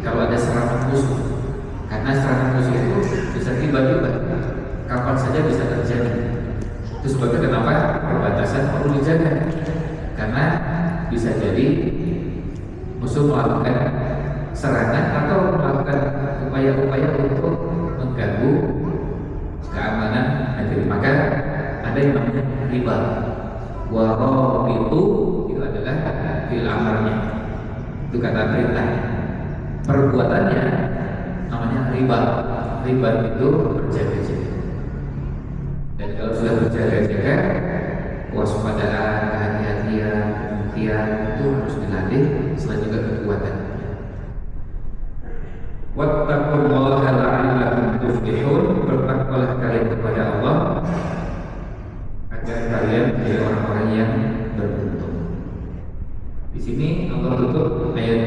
kalau ada serangan musuh, karena serangan musuh itu bisa tiba-tiba, kapan saja bisa terjadi. Itu sebabnya kenapa perbatasan perlu dijaga, karena bisa jadi musuh melakukan serangan atau melakukan upaya-upaya untuk mengganggu keamanan negeri. Maka ada yang namanya riba. Waro itu adalah fil amarnya, itu kata perintah. Perbuatannya namanya riba. Riba itu berjaga-jaga. Dan kalau sudah berjaga-jaga, waspadaan, kehati-hatian, kemudian itu harus dilatih selain juga kekuatan. Wattaqullaha la'allakum tuflihun. Bertakwalah kalian kepada Allah agar kalian menjadi orang-orang yang beruntung. Di sini Allah tutup ayat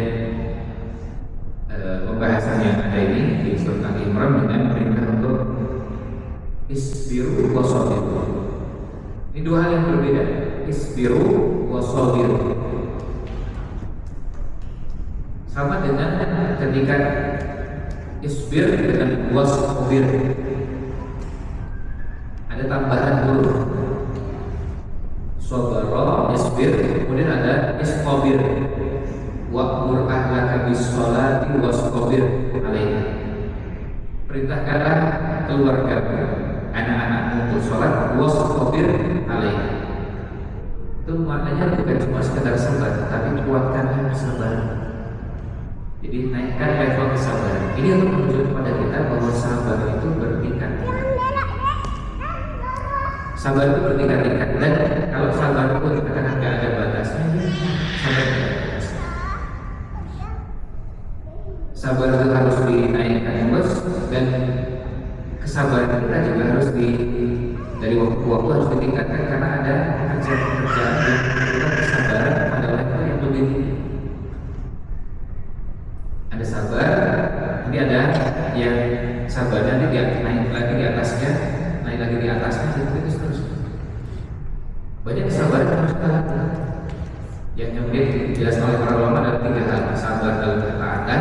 pembahasan yang ada ini di surat Al-Imran dengan perintah untuk isbiru wa sabiru. Ini dua hal yang berbeda. Isbiru wa sabiru sama dengan ketika isbir dengan wasbir, ada tambahan huruf. Sabara, isbir, kemudian ada isqabir. Wa'mur ahlaka bis-sholati wasqabir 'alaiha. Perintahkanlah keluarga anak-anakmu untuk sholat wasqabir 'alaiha. Itu maknanya bukan cuma sekedar sabar, tapi kuatkanlah kesabaran. Jadi naikkan level kesabaran. Ini untuk menunjukkan kepada kita bahwa sabar itu bertingkat. Sabar itu bertingkat-tingkat, dan kalau sabar itu dikatakan tidak ada batasnya, sabar tidak ada batasnya. Sabar itu harus dinaikkan terus, dan kesabaran kita juga harus dari waktu ke waktu harus ditingkatkan, karena ada pekerjaan-pekerjaan yang membutuhkan kesabaran pada level yang lebih tinggi. Ada sabar, nanti ada yang sabar nanti dia naik lagi di atasnya, naik lagi di atasnya, itu terus. Banyak kesabaran yang harus kita lakukan. Yang kemudian dijelaskan oleh para ulama ada 3 hal: sabar dalam ketaatan,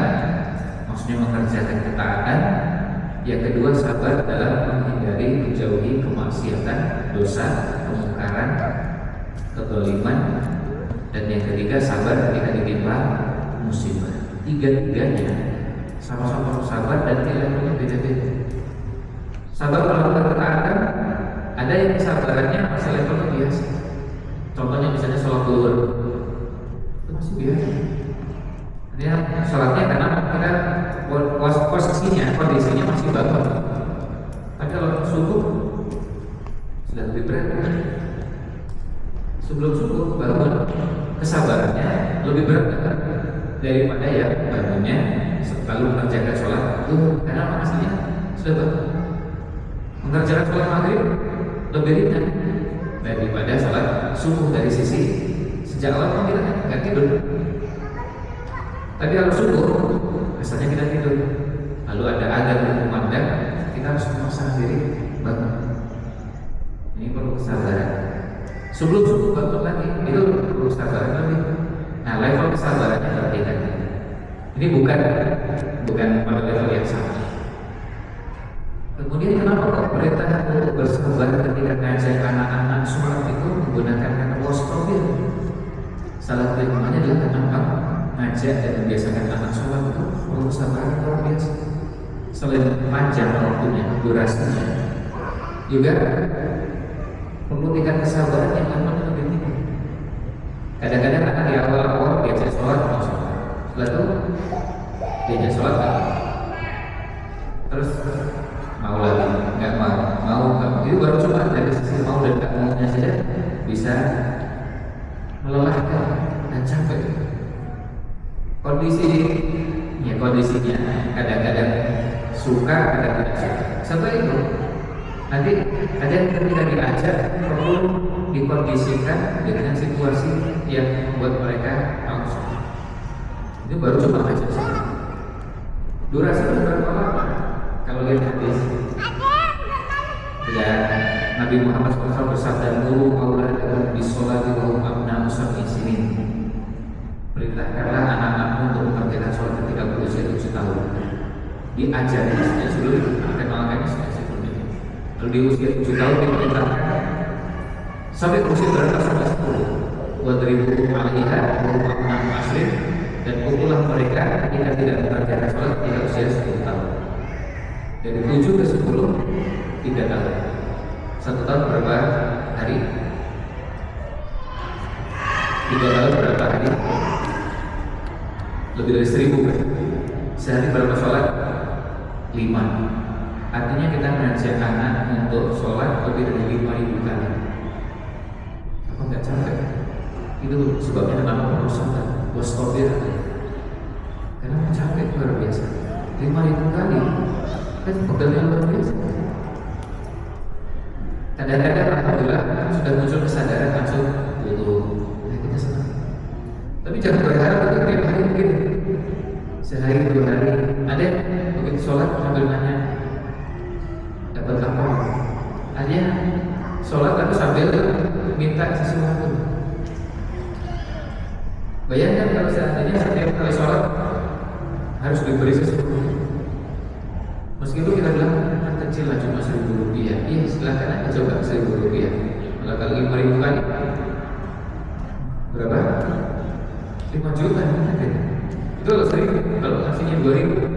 maksudnya mengerjakan ketaatan. Yang kedua, sabar dalam menghindari, menjauhi kemaksiatan, dosa, kemungkaran, kezaliman. Dan yang ketiga, sabar ketika ditimpa musibah. Tiga-tiganya sama-sama sabar dan nilainya beda-beda. Sabar melakukan ketaatan, ada yang kesabarannya masih levelnya biasa. Contohnya misalnya sholat duhur, itu masih biasa. Artinya sholatnya karena kita posisinya, kondisinya masih bagus. Tapi kalau subuh sudah lebih berat. Sebelum subuh bangun, kesabarannya lebih berat daripada yang bangunnya lalu mengerjakan sholat itu, karena aslinya sudah bagus. Mengerjakan sholat maghrib lebih ringan daripada sholat subuh dari sisi sejak awal kan kita nggak tidur. Tapi kalau subuh biasanya kita tidur, lalu ada adzan berkumandang, kita harus memaksa diri bangun. Ini perlu kesabaran. Sebelum subuh bangun lagi itu perlu kesabaran lebih. Nah, level kesabarannya berbeda. Ini bukan pada level yang sama. Kemudian kenapa kok perintah untuk bersabar ketika ngajak anak-anak sholat itu menggunakan kata wastabir? Salah satu hikmahnya adalah kenapa ngajak dan membiasakan anak sholat itu perlu kesabaran luar biasa. Selain panjang waktunya, durasinya, juga perlu tingkat kesabaran yang namanya lebih tinggi. Kadang-kadang anak di awal-awal diajak sholat, setelah itu diajak sholat kan? Terus mau lagi, nggak mau. Itu baru cuma dari sisi mau dan nggak maunya saja bisa melelahkan dan capek. Kondisinya kadang-kadang suka, kadang-kadang tidak suka. Setelah itu nanti ada yang ketika diajak perlu dikondisikan dengan situasi yang membuat mereka haus. Itu baru cuma aja sih. Durasi berapa lama? Kalau lihat hadis, ya Nabi Muhammad SAW bersabda, "Muru auladakum bis-sholati wa hum abna'u sab'i sinin." Perintahkanlah anak-anakmu untuk mengerjakan sholat ketika berusia 7 diajari sejak sebelum kenalkannya sejak sebelum itu. Lalu di usia 7 tahun diperintahkan sampai usia berapa? Sampai 10. Wadribu alaiha wa aslim, dan pukullah mereka ketika tidak mengerjakan sholat pada usia 10 tahun. Dari 7 ke 10 3 tahun. 1 tahun berapa hari? 3 tahun berapa hari? Lebih dari 1000 kan? Sehari berapa sholat? 5. Artinya kita mengajak anak untuk sholat lebih dari 5.000 kali. Apa nggak capek? Itu sebabnya nama perusahaan wastabir, karena capek luar biasa. 5.000 kali kan pekerjaan yang luar biasa. Kadang-kadang alhamdulillah sudah muncul kesadaran langsung butuh, kita senang. Tapi jangan berharap itu tiap hari begini. Sehari 2 hari ada yang begitu sholat sambil nanya dapat apa? Ada yang sholat tapi sambil minta sesuatu. Bayangkan kalau seandainya setiap kali sholat harus diberi sesuatu. Meskipun kita bilang kan kecil lah cuma 1.000 rupiah, iya silahkan aja coba 1.000 rupiah. Kalau kali 5.000 kali berapa? 5 juta kan? Itu kalau 1.000, kalau ngasihnya 2.000